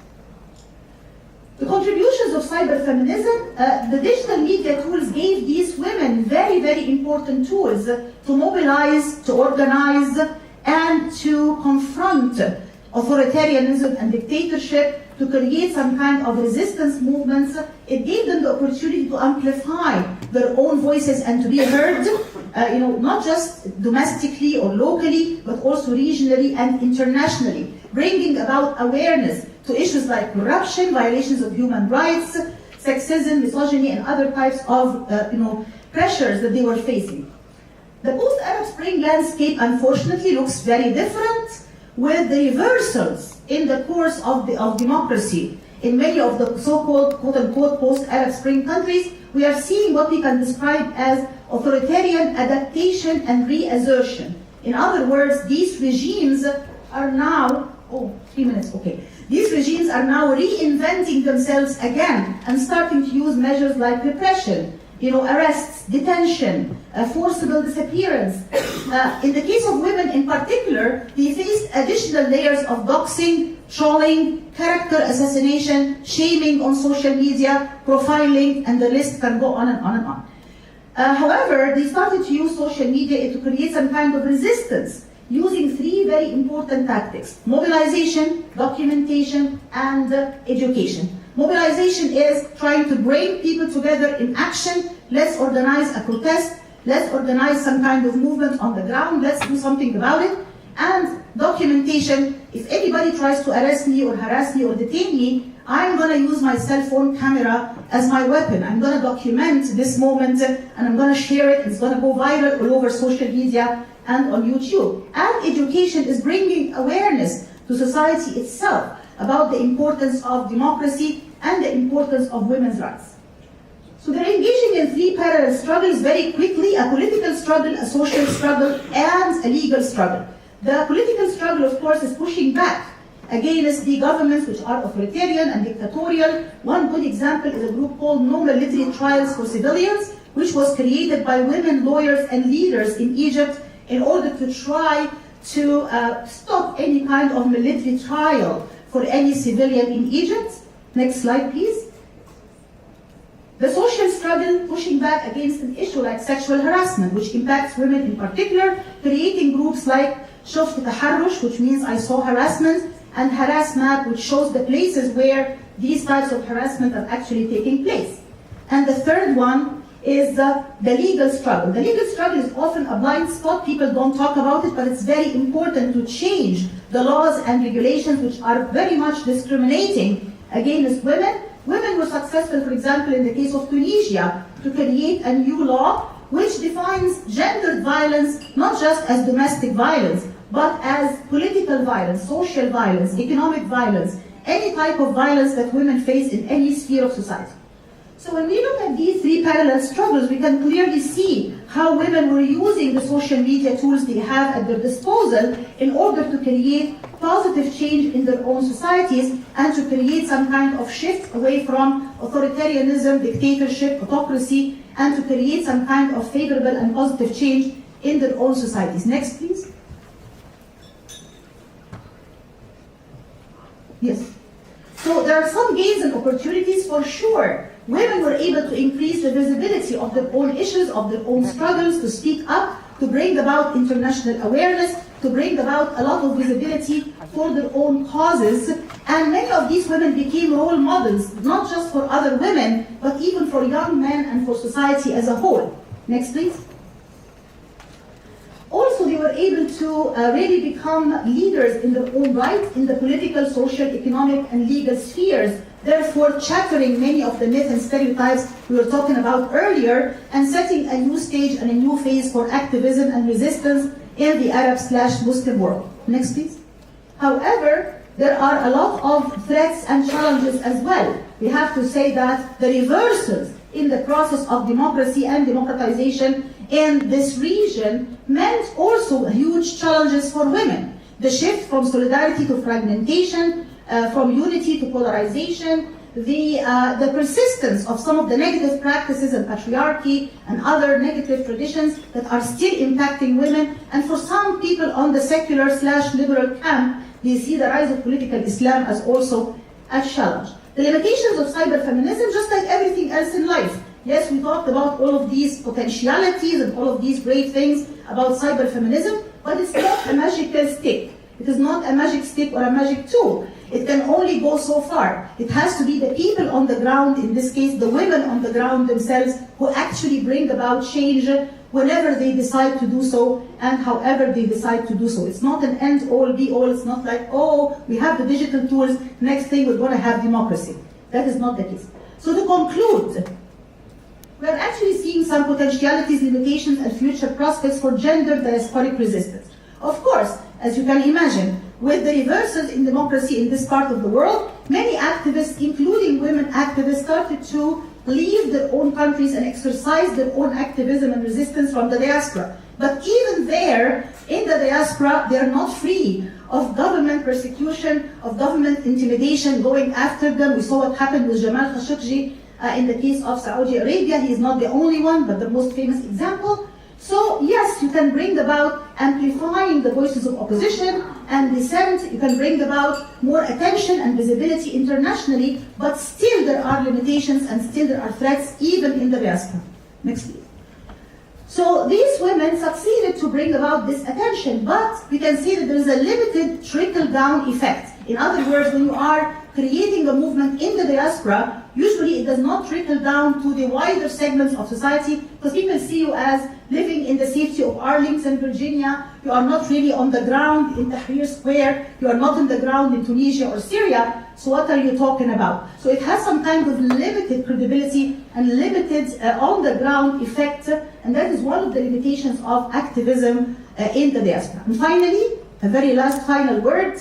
The contributions of cyberfeminism, the digital media tools gave these women very, very important tools to mobilize, to organize, and to confront authoritarianism and dictatorship, to create some kind of resistance movements. It gave them the opportunity to amplify their own voices and to be heard, not just domestically or locally, but also regionally and internationally, bringing about awareness to issues like corruption, violations of human rights, sexism, misogyny, and other types of pressures that they were facing. The post-Arab Spring landscape, unfortunately, looks very different, with the reversals in the course of democracy. In many of the so-called, quote-unquote, post-Arab Spring countries, we are seeing what we can describe as authoritarian adaptation and reassertion. In other words, these regimes are now, these regimes are now reinventing themselves again and starting to use measures like repression, arrests, detention, forcible disappearance. In the case of women in particular, they faced additional layers of doxing, trolling, character assassination, shaming on social media, profiling, and the list can go on and on and on. However, they started to use social media to create some kind of resistance, using three very important tactics: mobilization, documentation, and education. Mobilization is trying to bring people together in action. Let's organize a protest. Let's organize some kind of movement on the ground. Let's do something about it. And documentation, if anybody tries to arrest me or harass me or detain me, I'm going to use my cell phone camera as my weapon. I'm going to document this moment and I'm going to share it. It's going to go viral all over social media and on YouTube. And education is bringing awareness to society itself about the importance of democracy and the importance of women's rights. So they're engaging in three parallel struggles very quickly: a political struggle, a social struggle, and a legal struggle. The political struggle, of course, is pushing back against the governments which are authoritarian and dictatorial. One good example is a group called No Military Trials for Civilians, which was created by women lawyers and leaders in Egypt in order to try to stop any kind of military trial for any civilian in Egypt. Next slide, please. The social struggle pushing back against an issue like sexual harassment, which impacts women in particular, creating groups like شفت تحرش, which means I saw harassment, and Harass Map, which shows the places where these types of harassment are actually taking place. And the third one is the legal struggle. The legal struggle is often a blind spot. People don't talk about it, but it's very important to change the laws and regulations which are very much discriminating against women. Women were successful, for example, in the case of Tunisia, to create a new law which defines gendered violence not just as domestic violence, but as political violence, social violence, economic violence, any type of violence that women face in any sphere of society. So when we look at these three parallel struggles, we can clearly see how women were using the social media tools they have at their disposal in order to create positive change in their own societies and to create some kind of shift away from authoritarianism, dictatorship, autocracy, and to create some kind of favorable and positive change in their own societies. Next, please. Yes. So there are some gains and opportunities for sure. Women were able to increase the visibility of their own issues, of their own struggles, to speak up, to bring about international awareness, to bring about a lot of visibility for their own causes. And many of these women became role models, not just for other women, but even for young men and for society as a whole. Next, please. Also, they were able to really become leaders in their own right in the political, social, economic, and legal spheres, therefore shattering many of the myths and stereotypes we were talking about earlier and setting a new stage and a new phase for activism and resistance in the Arab/Muslim world. Next, please. However, there are a lot of threats and challenges as well. We have to say that the reversals in the process of democracy and democratization in this region meant also huge challenges for women. The shift from solidarity to fragmentation, from unity to polarization, the persistence of some of the negative practices and patriarchy and other negative traditions that are still impacting women. And for some people on the secular/liberal camp, they see the rise of political Islam as also a challenge. The limitations of cyberfeminism, just like everything else in life. Yes, we talked about all of these potentialities and all of these great things about cyberfeminism, but it's not a magical stick. It is not a magic stick or a magic tool. It can only go so far. It has to be the people on the ground, in this case the women on the ground themselves, who actually bring about change whenever they decide to do so and however they decide to do so. It's not an end-all, be-all. It's not like, oh, we have the digital tools, next thing we're going to have democracy. That is not the case. So to conclude, we are actually seeing some potentialities, limitations, and future prospects for gender diasporic resistance. Of course, as you can imagine, with the reversals in democracy in this part of the world, many activists, including women activists, started to leave their own countries and exercise their own activism and resistance from the diaspora. But even there, in the diaspora, they are not free of government persecution, of government intimidation going after them. We saw what happened with Jamal Khashoggi in the case of Saudi Arabia. He is not the only one, but the most famous example. So yes, you can bring about amplifying the voices of opposition and dissent. You can bring about more attention and visibility internationally, but still there are limitations and still there are threats even in the diaspora. Next, please. So these women succeeded to bring about this attention, but we can see that there is a limited trickle-down effect. In other words, when you are creating a movement in the diaspora, usually it does not trickle down to the wider segments of society, because people see you as living in the safety of Arlington, Virginia. You are not really on the ground in Tahrir Square. You are not on the ground in Tunisia or Syria. So what are you talking about? So it has some kind of limited credibility and limited on-the-ground effect, and that is one of the limitations of activism in the diaspora. And finally, a very last final word,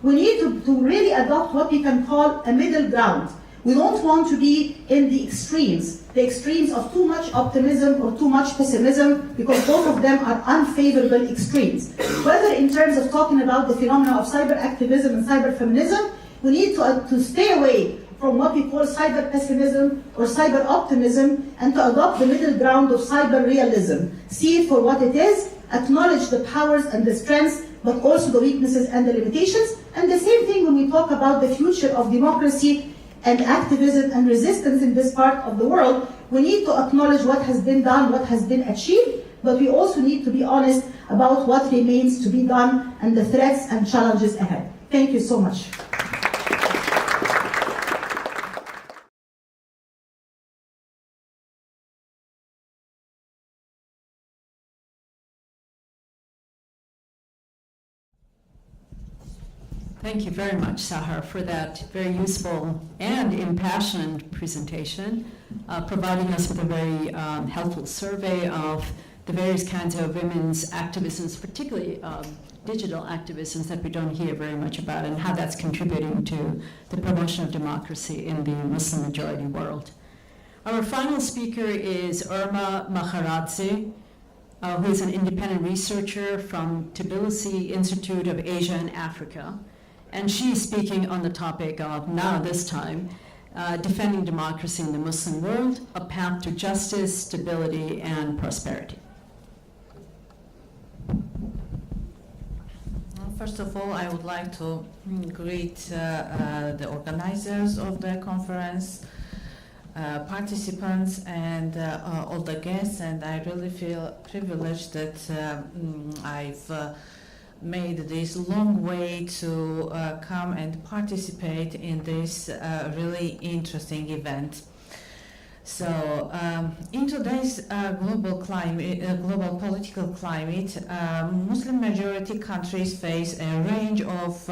we need to really adopt what we can call a middle ground. We don't want to be in the extremes of too much optimism or too much pessimism, because both of them are unfavorable extremes. Whether in terms of talking about the phenomena of cyber activism and cyber feminism, we need to stay away from what we call cyber pessimism or cyber optimism, and to adopt the middle ground of cyber realism. See it for what it is, acknowledge the powers and the strengths, but also the weaknesses and the limitations. And the same thing when we talk about the future of democracy and activism and resistance in this part of the world. We need to acknowledge what has been done, what has been achieved, but we also need to be honest about what remains to be done and the threats and challenges ahead. Thank you so much. Thank you very much, Sahar, for that very useful and impassioned presentation, providing us with a very helpful survey of the various kinds of women's activisms, particularly digital activisms that we don't hear very much about, and how that's contributing to the promotion of democracy in the Muslim-majority world. Our final speaker is Irma Maharadze, who is an independent researcher from Tbilisi Institute of Asia and Africa. And she's speaking on the topic of, now this time, defending democracy in the Muslim world, a path to justice, stability, and prosperity. First of all, I would like to greet the organizers of the conference, participants, and all the guests, and I really feel privileged that I've made this long way to come and participate in this really interesting event. So, in today's global political climate, Muslim majority countries face a range of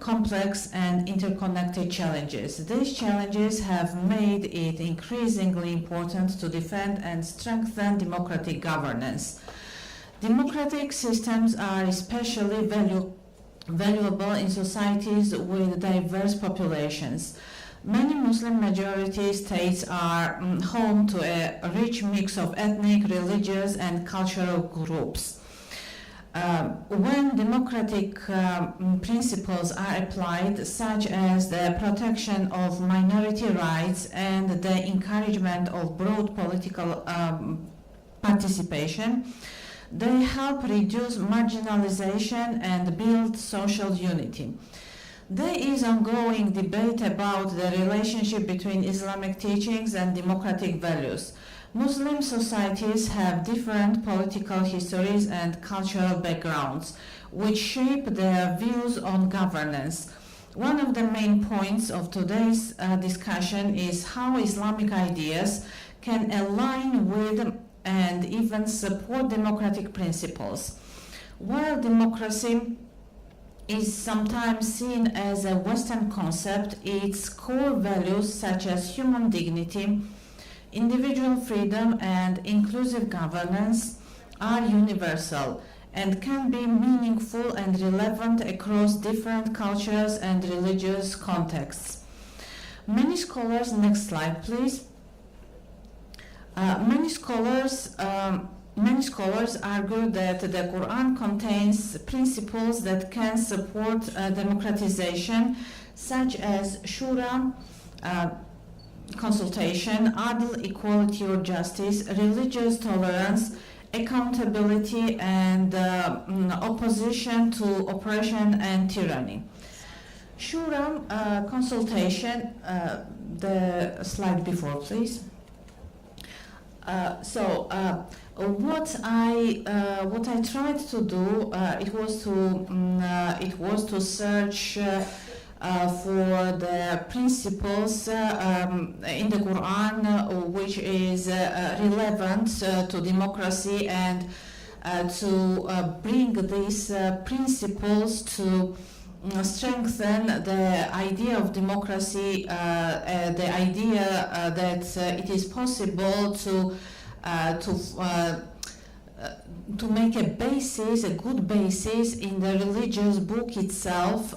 complex and interconnected challenges. These challenges have made it increasingly important to defend and strengthen democratic governance. Democratic systems are especially valuable in societies with diverse populations. Many Muslim majority states are home to a rich mix of ethnic, religious, and cultural groups. When democratic principles are applied, such as the protection of minority rights and the encouragement of broad political participation, they help reduce marginalization and build social unity. There is ongoing debate about the relationship between Islamic teachings and democratic values. Muslim societies have different political histories and cultural backgrounds, which shape their views on governance. One of the main points of today's discussion is how Islamic ideas can align with and even support democratic principles. While democracy is sometimes seen as a Western concept, its core values such as human dignity, individual freedom, and inclusive governance are universal and can be meaningful and relevant across different cultures and religious contexts. Many scholars, next slide please. Many scholars argue that the Quran contains principles that can support democratization, such as shura, consultation, adl, equality or justice, religious tolerance, accountability, and opposition to oppression and tyranny. Shura, consultation, the slide before, please. What I tried to do it was to search for the principles in the Quran which is relevant to democracy and to bring these principles to strengthen the idea of democracy, the idea that it is possible to make a basis, a good basis in the religious book itself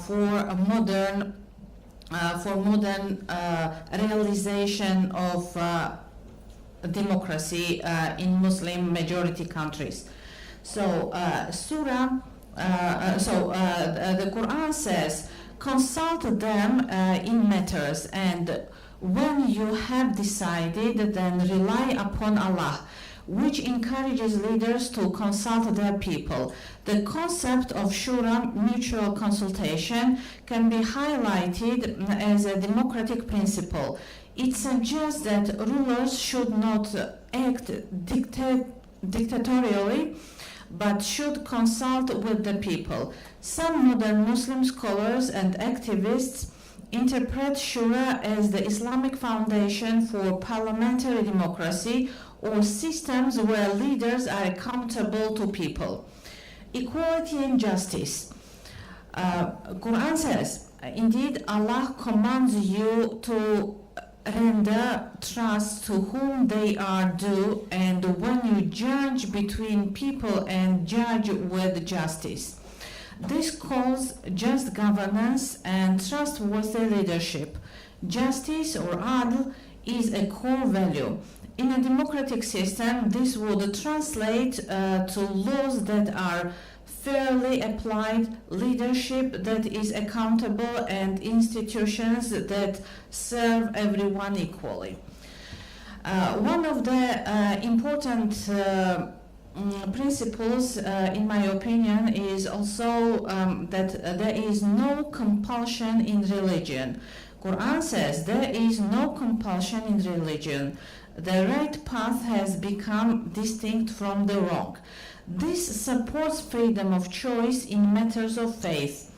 for modern realization of democracy in Muslim majority countries. So, the Quran says, consult them in matters, and when you have decided, then rely upon Allah, which encourages leaders to consult their people. The concept of shura, mutual consultation, can be highlighted as a democratic principle. It suggests that rulers should not act dictatorially, but should consult with the people. Some modern Muslim scholars and activists interpret shura as the Islamic foundation for parliamentary democracy or systems where leaders are accountable to people. Equality and justice. Quran says, indeed, Allah commands you to render trust to whom they are due, and when you judge between people and judge with justice. This calls just governance and trustworthy leadership. Justice or adl is a core value. In a democratic system, this would translate to laws that are fairly applied, leadership that is accountable, and institutions that serve everyone equally. One of the important principles, in my opinion, is also that there is no compulsion in religion. Quran says there is no compulsion in religion. The right path has become distinct from the wrong. This supports freedom of choice in matters of faith.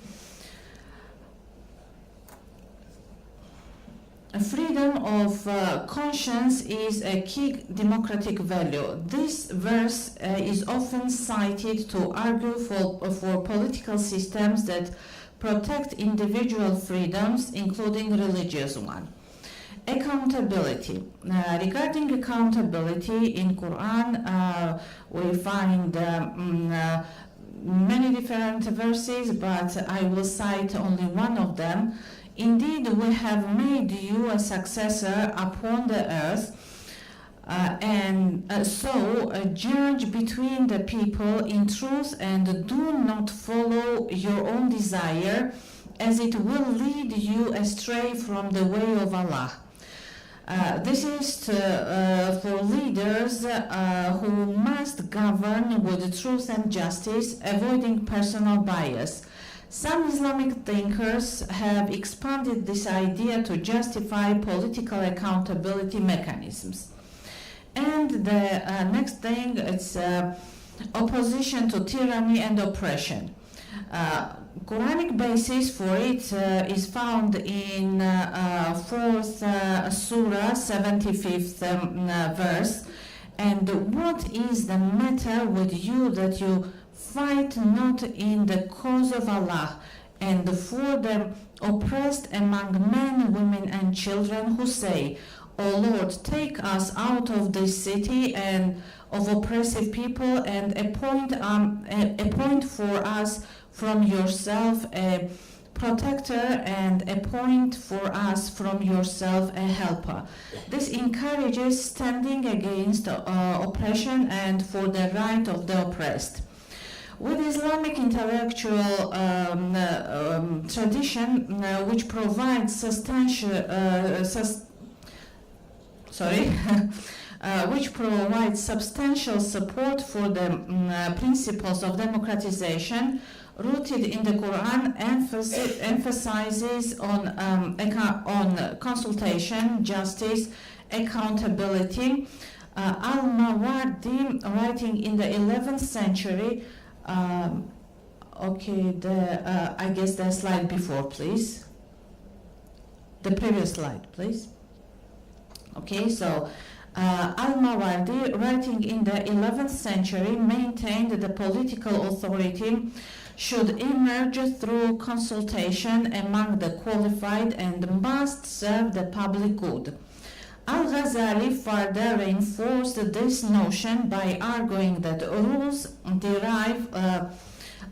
Freedom of conscience is a key democratic value. This verse is often cited to argue for political systems that protect individual freedoms, including religious ones. Accountability. Regarding accountability in Quran, we find many different verses, but I will cite only one of them. Indeed, we have made you a successor upon the earth, so judge between the people in truth and do not follow your own desire, as it will lead you astray from the way of Allah. This is for leaders who must govern with truth and justice, avoiding personal bias. Some Islamic thinkers have expanded this idea to justify political accountability mechanisms. And the next thing is opposition to tyranny and oppression. Quranic basis for it is found in 4th Surah, 75th verse. And what is the matter with you that you fight not in the cause of Allah, and for the oppressed among men, women, and children who say, O Lord, take us out of this city and of oppressive people, and appoint for us from yourself a protector, and appoint for us from yourself a helper. This encourages standing against oppression and for the right of the oppressed. With Islamic intellectual tradition, which provides substantial support for the principles of democratization, rooted in the Quran, emphasizes on consultation, justice, accountability. Al-Mawardi, writing in the 11th century, Okay, I guess the slide before, please. The previous slide, please. Okay, so Al-Mawardi, writing in the 11th century, maintained that the political authority should emerge through consultation among the qualified and must serve the public good. Al-Ghazali further reinforced this notion by arguing that rules derive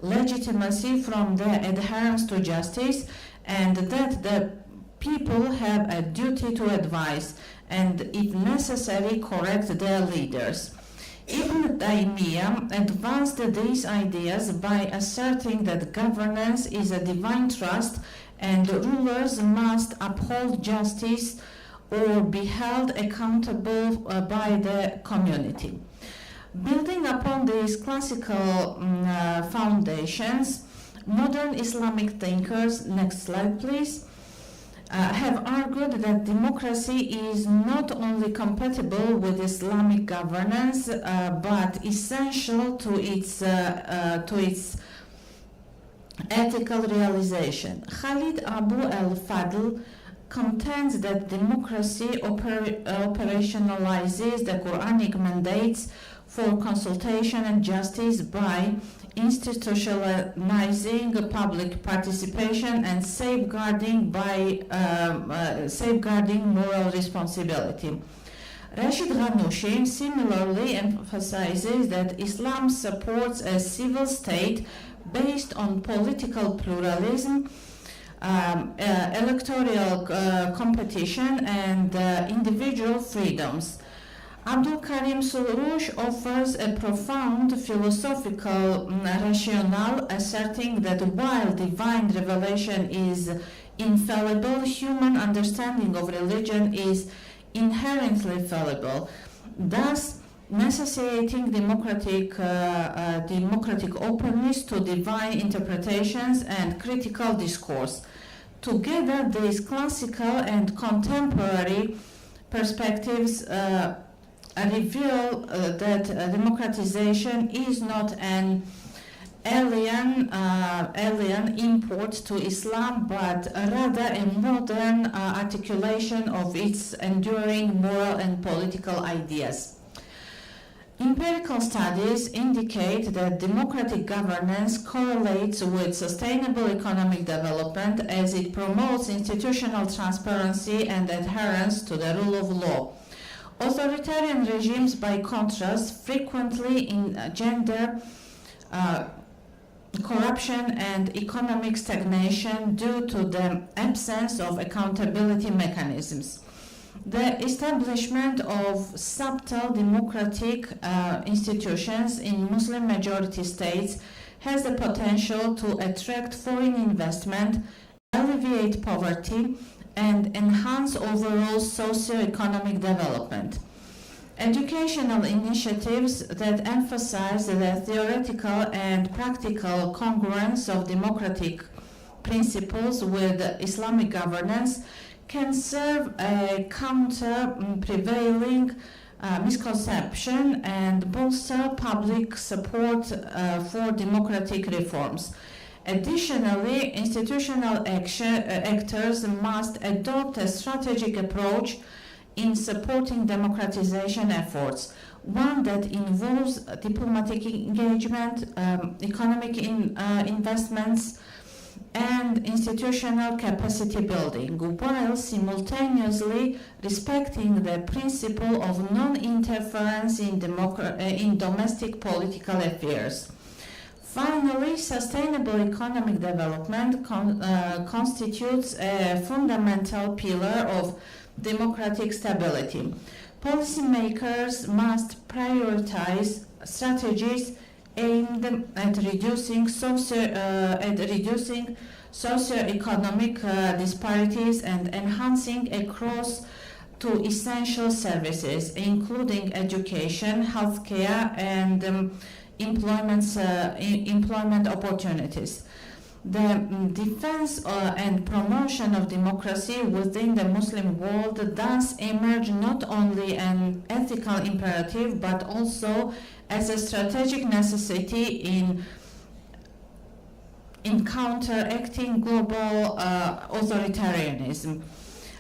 legitimacy from their adherence to justice, and that the people have a duty to advise and, if necessary, correct their leaders. Ibn Taymiyyah advanced these ideas by asserting that governance is a divine trust and rulers must uphold justice or be held accountable by the community. Building upon these classical foundations, modern Islamic thinkers, next slide please, have argued that democracy is not only compatible with Islamic governance but essential to its ethical realization. Khalid Abu al-Fadl contends that democracy operationalizes the Quranic mandates for consultation and justice by institutionalizing public participation and safeguarding moral responsibility. Rashid Ghanouchi similarly emphasizes that Islam supports a civil state based on political pluralism, electoral competition, and individual freedoms. Abdul Karim Surush offers a profound philosophical rationale, asserting that while divine revelation is infallible, human understanding of religion is inherently fallible, thus necessitating democratic openness to divine interpretations and critical discourse. Together, these classical and contemporary perspectives reveal that democratization is not an alien import to Islam, but rather a modern articulation of its enduring moral and political ideas. Empirical studies indicate that democratic governance correlates with sustainable economic development as it promotes institutional transparency and adherence to the rule of law. Authoritarian regimes, by contrast, frequently engender corruption and economic stagnation due to the absence of accountability mechanisms. The establishment of subtle democratic institutions in Muslim-majority states has the potential to attract foreign investment, alleviate poverty, and enhance overall socio-economic development. Educational initiatives that emphasize the theoretical and practical congruence of democratic principles with Islamic governance can serve a counter prevailing misconception and bolster public support for democratic reforms. Additionally, institutional actors must adopt a strategic approach in supporting democratization efforts, one that involves diplomatic engagement, economic investments, and institutional capacity building, while simultaneously respecting the principle of non-interference in domestic political affairs. Finally, sustainable economic development constitutes a fundamental pillar of democratic stability. Policymakers must prioritize strategies aimed at reducing socioeconomic disparities and enhancing access to essential services, including education, healthcare, and employment opportunities. The defense and promotion of democracy within the Muslim world thus emerge not only an ethical imperative but also as a strategic necessity in in counteracting global authoritarianism.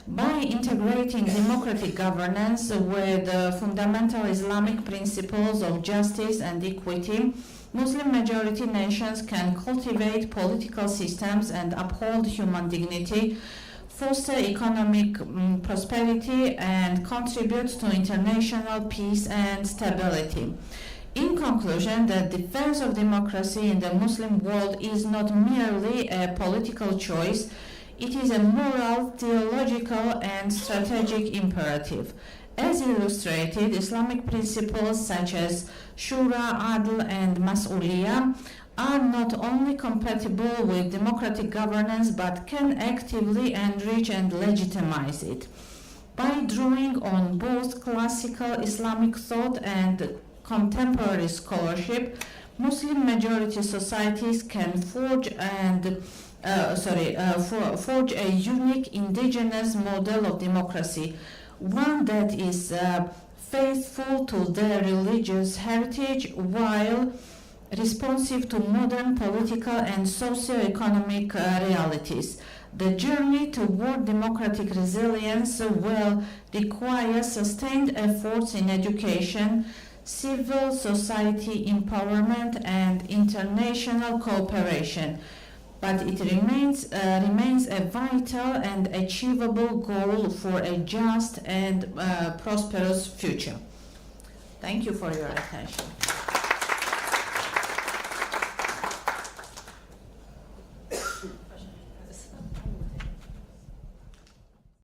By integrating democratic governance with fundamental Islamic principles of justice and equity, Muslim-majority nations can cultivate political systems and uphold human dignity, foster economic prosperity, and contribute to international peace and stability. In conclusion, the defense of democracy in the Muslim world is not merely a political choice, it is a moral, theological, and strategic imperative. As illustrated, Islamic principles such as Shura, Adl, and Mas'uliyah are not only compatible with democratic governance but can actively enrich and legitimize it. By drawing on both classical Islamic thought and contemporary scholarship, Muslim majority societies can forge a unique indigenous model of democracy, one that is faithful to their religious heritage while responsive to modern political and socio-economic realities. The journey toward democratic resilience will require sustained efforts in education, civil society empowerment, and international cooperation. But it remains a vital and achievable goal for a just and prosperous future. Thank you for your attention.